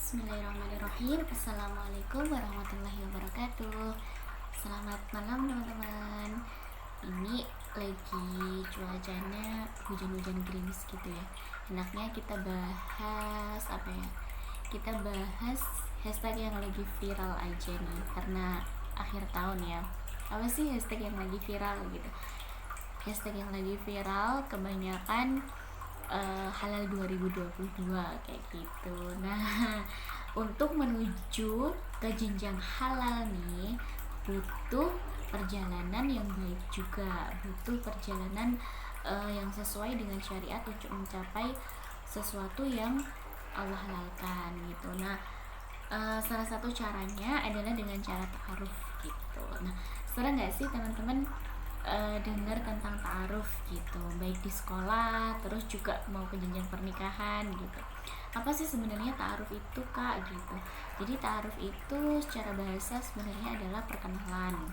Bismillahirrahmanirrahim. Assalamualaikum warahmatullahi wabarakatuh. Selamat malam teman-teman. Ini lagi cuacanya hujan-hujan gerimis gitu ya. Enaknya kita bahas apa ya? Kita bahas hashtag yang lagi viral aja nih, karena akhir tahun ya. Apa sih hashtag yang lagi viral gitu? Hashtag yang lagi viral kebanyakan halal 2022 kayak gitu. Nah, untuk menuju ke jenjang halal nih butuh perjalanan yang baik juga, butuh perjalanan yang sesuai dengan syariat untuk mencapai sesuatu yang Allah halalkan gitu. Nah, salah satu caranya adalah dengan cara ta'aruf gitu. Nah, sering nggak sih teman-teman dengar tentang ta'aruf gitu, baik di sekolah terus juga mau ke jenjang pernikahan gitu. Apa sih sebenarnya ta'aruf itu kak gitu? Jadi ta'aruf itu secara bahasa sebenarnya adalah perkenalan.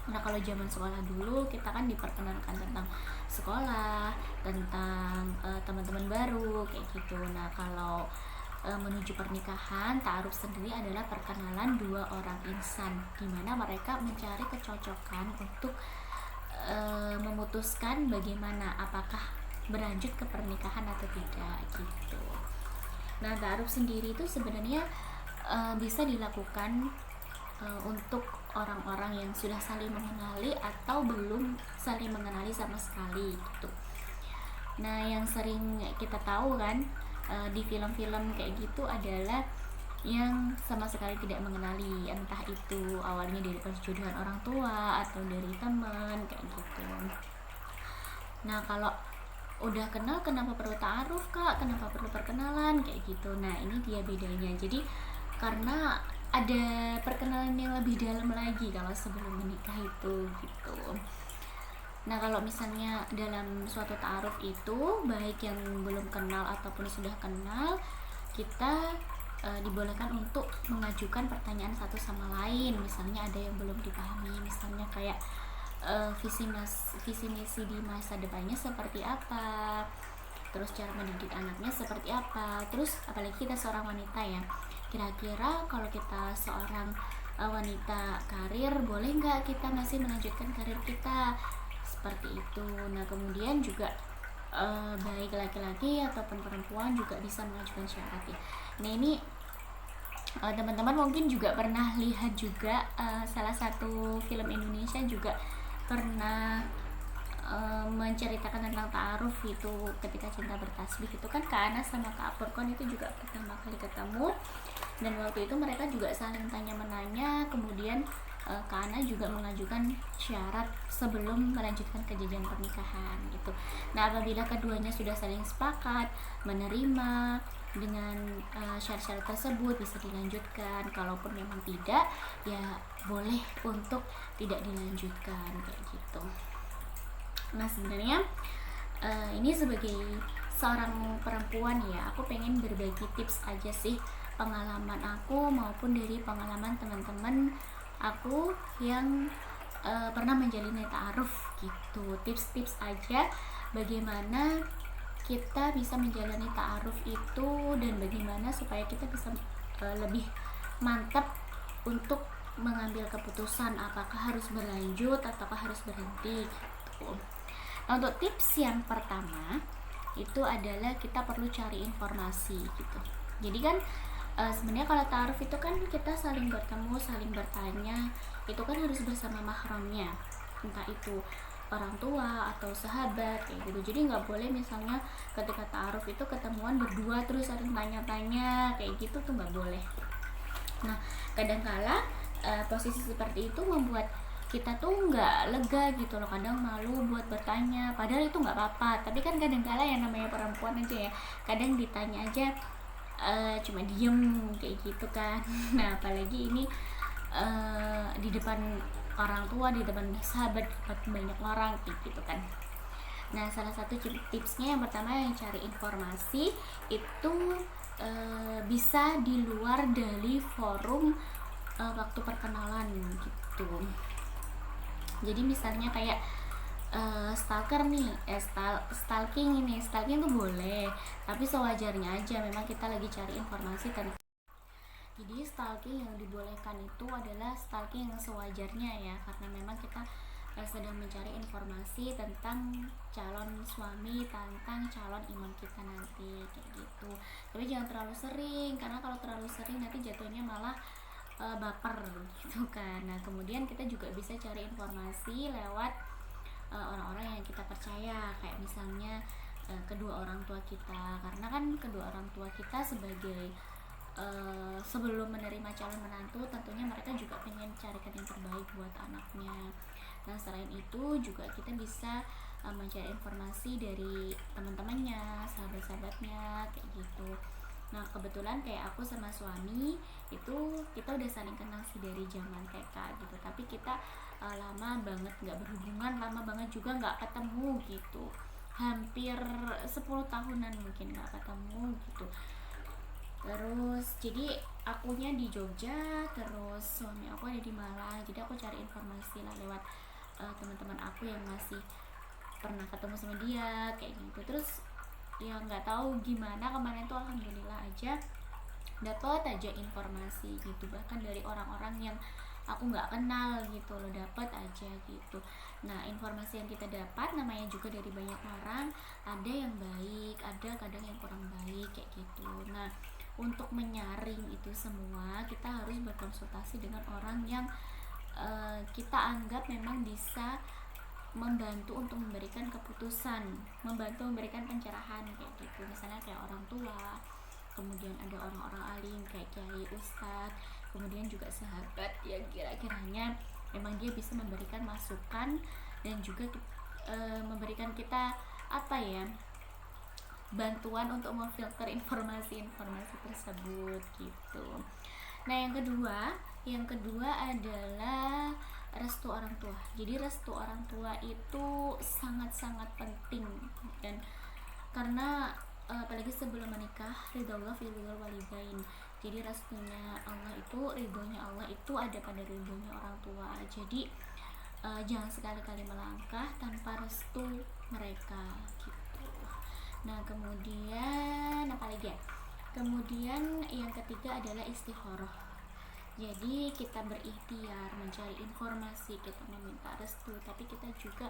Nah, kalau zaman sekolah dulu kita kan diperkenalkan tentang sekolah, tentang teman-teman baru kayak gitu. Nah, kalau menuju pernikahan, ta'aruf sendiri adalah perkenalan dua orang insan di mana mereka mencari kecocokan untuk memutuskan bagaimana apakah berlanjut ke pernikahan atau tidak gitu. Nah, ta'aruf sendiri itu sebenarnya bisa dilakukan untuk orang-orang yang sudah saling mengenali atau belum saling mengenali sama sekali gitu. Nah, yang sering kita tahu kan di film-film kayak gitu adalah yang sama sekali tidak mengenali, entah itu awalnya dari perjodohan orang tua atau dari teman kayak gitu. Nah, kalau udah kenal kenapa perlu ta'aruf kak, kenapa perlu perkenalan kayak gitu. Nah, ini dia bedanya. Jadi karena ada perkenalan yang lebih dalam lagi kalau sebelum menikah itu gitu. Nah, kalau misalnya dalam suatu ta'aruf itu baik yang belum kenal ataupun sudah kenal, kita dibolehkan untuk mengajukan pertanyaan satu sama lain. Misalnya ada yang belum dipahami, misalnya kayak visi misi di masa depannya seperti apa, terus cara mendidik anaknya seperti apa. Terus apalagi kita seorang wanita ya, kira-kira kalau kita seorang wanita karir, boleh nggak kita masih melanjutkan karir kita seperti itu. Nah, kemudian juga baik laki-laki ataupun perempuan juga bisa mengajukan syarat ya. Nah, ini teman-teman mungkin juga pernah lihat juga salah satu film Indonesia juga pernah menceritakan tentang ta'aruf itu ketika cinta bertasbih itu kan Kak Anas sama Kak Furqan itu juga pertama kali ketemu, dan waktu itu mereka juga saling tanya menanya, kemudian Kak Ana juga mengajukan syarat sebelum melanjutkan ke jenjang pernikahan gitu. Nah, apabila keduanya sudah saling sepakat menerima dengan syarat-syarat tersebut, bisa dilanjutkan. Kalaupun memang tidak, ya boleh untuk tidak dilanjutkan kayak gitu. Nah, sebenarnya ini sebagai seorang perempuan ya, aku pengen berbagi tips aja sih, pengalaman aku maupun dari pengalaman teman-teman aku yang pernah menjalani ta'aruf gitu. Tips-tips aja bagaimana kita bisa menjalani ta'aruf itu dan bagaimana supaya kita bisa lebih mantap untuk mengambil keputusan apakah harus berlanjut ataukah harus berhenti gitu. Nah, untuk tips yang pertama itu adalah kita perlu cari informasi gitu. Jadi kan sebenarnya kalau ta'aruf itu kan kita saling bertemu, saling bertanya, itu kan harus bersama mahramnya, entah itu orang tua atau sahabat kayak gitu. Jadi nggak boleh misalnya ketika ta'aruf itu ketemuan berdua terus saling tanya-tanya kayak gitu, tuh nggak boleh. Nah, kadangkala posisi seperti itu membuat kita tuh nggak lega gitu loh, kadang malu buat bertanya, padahal itu nggak apa-apa. Tapi kan kadangkala yang namanya perempuan aja ya, kadang ditanya aja cuma diem kayak gitu kan. Nah, apalagi ini di depan orang tua, di depan sahabat, di depan banyak orang kayak gitu kan. Nah, salah satu tipsnya yang pertama yang cari informasi itu bisa di luar dari forum waktu perkenalan gitu. Jadi misalnya kayak stalker nih, stalking tuh boleh, tapi sewajarnya aja. Memang kita lagi cari informasi tentang Jadi stalking yang dibolehkan itu adalah stalking yang sewajarnya ya, karena memang kita sedang mencari informasi tentang calon suami, tentang calon imam kita nanti kayak gitu. Tapi jangan terlalu sering, karena kalau terlalu sering nanti jatuhnya malah baper gitu kan. Nah kemudian kita juga bisa cari informasi lewat orang-orang yang kita percaya, kayak misalnya kedua orang tua kita, karena kan kedua orang tua kita sebagai sebelum menerima calon menantu tentunya mereka juga pengen carikan yang terbaik buat anaknya. Nah selain itu juga kita bisa mencari informasi dari teman-temannya, sahabat-sahabatnya kayak gitu. Nah kebetulan kayak aku sama suami itu kita udah saling kenal sih dari zaman TK gitu, tapi kita lama banget nggak berhubungan, lama banget juga nggak ketemu gitu, hampir 10 tahunan mungkin nggak ketemu gitu. Terus jadi akunya di Jogja, terus suami aku ada di Malang, jadi aku cari informasi lah lewat teman-teman aku yang masih pernah ketemu sama dia kayak gitu. Terus ya nggak tahu gimana kemarin tuh alhamdulillah aja dapat aja informasi gitu, bahkan dari orang-orang yang aku nggak kenal gitu loh, dapat aja gitu. Nah informasi yang kita dapat namanya juga dari banyak orang, ada yang baik, ada kadang yang kurang baik kayak gitu. Nah untuk menyaring itu semua kita harus berkonsultasi dengan orang yang kita anggap memang bisa membantu untuk memberikan keputusan, membantu memberikan pencerahan kayak gitu. Misalnya kayak orang tua, kemudian ada orang-orang alim kayak kiai, ustadz, kemudian juga sahabat yang kira-kiranya memang dia bisa memberikan masukan dan juga memberikan kita apa ya, bantuan untuk memfilter informasi-informasi tersebut gitu. Nah yang kedua adalah restu orang tua. Jadi restu orang tua itu sangat-sangat penting, dan karena apalagi sebelum menikah, ridhollah fi ridhol walidain. Jadi restunya Allah itu, ridhonya Allah itu ada pada ridhonya orang tua. Jadi jangan sekali-kali melangkah tanpa restu mereka gitu. Nah kemudian apa lagi ya, kemudian yang ketiga adalah istikharah. Jadi kita berikhtiar mencari informasi, kita meminta restu, tapi kita juga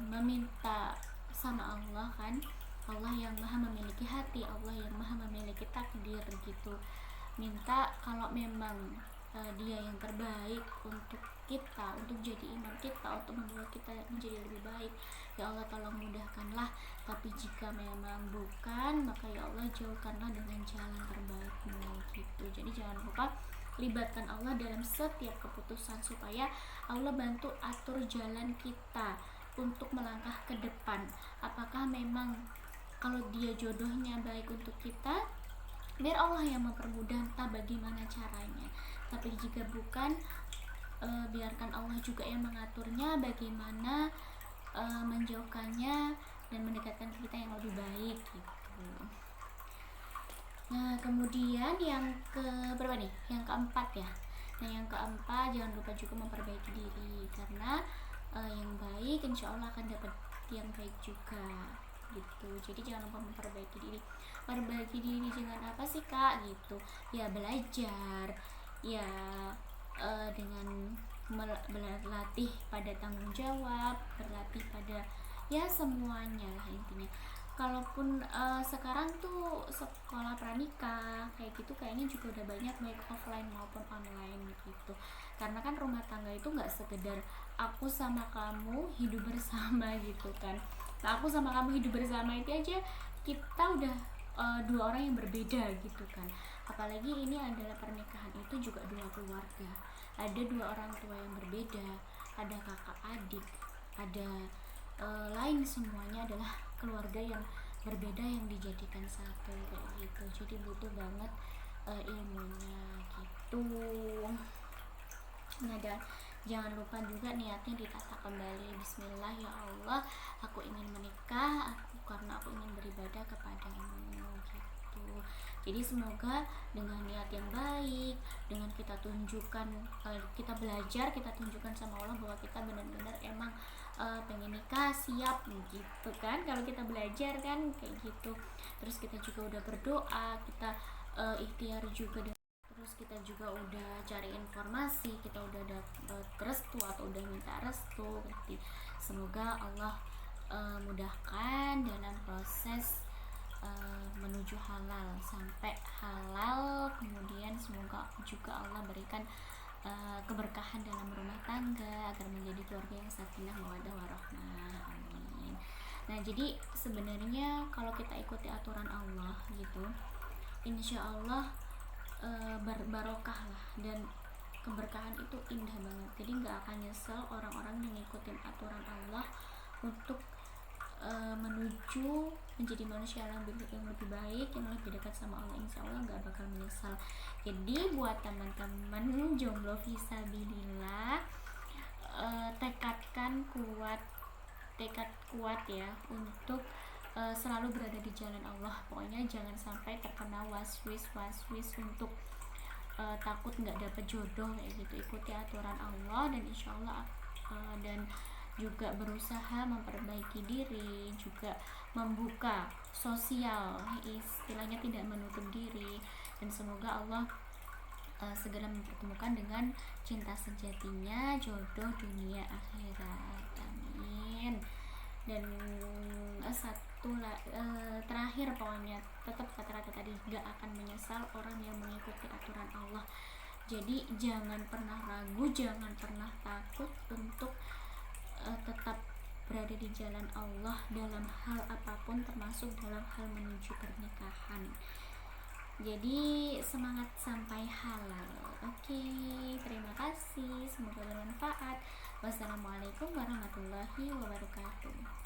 meminta sama Allah kan, Allah yang maha memiliki hati, Allah yang maha memiliki takdir gitu. Minta kalau memang dia yang terbaik untuk kita, untuk jadi imam kita, untuk membuat kita menjadi lebih baik, ya Allah tolong mudahkanlah. Tapi jika memang bukan, maka ya Allah jauhkanlah dengan jalan terbaikmu gitu. Jadi jangan lupa libatkan Allah dalam setiap keputusan, supaya Allah bantu atur jalan kita untuk melangkah ke depan. Apakah memang kalau dia jodohnya baik untuk kita, biar Allah yang mempermudah entah bagaimana caranya. Tapi jika bukan, biarkan Allah juga yang mengaturnya bagaimana menjauhkannya dan mendekatkan kita yang lebih baik gitu. Nah kemudian yang ke berapa nih? Yang keempat ya. Nah yang keempat, jangan lupa juga memperbaiki diri, karena yang baik insya Allah akan dapat yang baik juga gitu. Jadi jangan lupa memperbaiki diri. Perbaiki diri dengan apa sih kak gitu? Ya belajar, ya dengan berlatih pada tanggung jawab, berlatih pada ya semuanya lah intinya. Kalaupun sekarang tuh sekolah pranikah kayak gitu kayaknya juga udah banyak, baik offline maupun online gitu. Karena kan rumah tangga itu nggak sekedar aku sama kamu hidup bersama gitu kan. Nah aku sama kamu hidup bersama itu aja kita udah dua orang yang berbeda gitu kan. Apalagi ini adalah pernikahan, itu juga dua keluarga, ada dua orang tua yang berbeda, ada kakak adik, ada lain, semuanya adalah keluarga yang berbeda yang dijadikan satu kayak gitu. Jadi butuh banget ilmunya gitu. Nah dan jangan lupa juga niatnya ditata kembali. Bismillah ya Allah, aku ingin menikah karena aku ingin beribadah kepadamu gitu. Jadi semoga dengan niat yang baik, dengan kita tunjukkan, kita belajar, kita tunjukkan sama Allah bahwa kita benar-benar emang pengen nikah, siap gitu kan. Kalau kita belajar kan kayak gitu. Terus kita juga udah berdoa, kita ikhtiar juga terus kita juga udah cari informasi, kita udah dapet restu atau udah minta restu, semoga Allah mudahkan dalam proses menuju halal sampai halal. Kemudian semoga juga Allah berikan keberkahan dalam rumah tangga agar menjadi keluarga yang sakinah mawaddah warahmah, amin. Nah, jadi sebenarnya kalau kita ikuti aturan Allah gitu, insya Allah barokah lah, dan keberkahan itu indah banget. Jadi nggak akan nyesel orang-orang yang ngikutin aturan Allah untuk menuju menjadi manusia yang lebih baik, yang lebih dekat sama Allah. Insya Allah nggak bakal menyesal. Jadi buat teman-teman jomblo fisabilillah, tekad kuat ya untuk selalu berada di jalan Allah. Pokoknya jangan sampai terkena waswis untuk takut nggak dapet jodoh kayak gitu. Ikuti aturan Allah dan insya Allah dan juga berusaha memperbaiki diri, juga membuka sosial, istilahnya tidak menutup diri, dan semoga Allah segera mempertemukan dengan cinta sejatinya, jodoh dunia akhirat, amin. Dan terakhir pokoknya tetap kata-kata tadi, gak akan menyesal orang yang mengikuti aturan Allah. Jadi jangan pernah ragu, jangan pernah takut untuk tetap berada di jalan Allah dalam hal apapun, termasuk dalam hal menuju pernikahan. Jadi semangat sampai halal. Oke, terima kasih, semoga bermanfaat. Wassalamualaikum warahmatullahi wabarakatuh.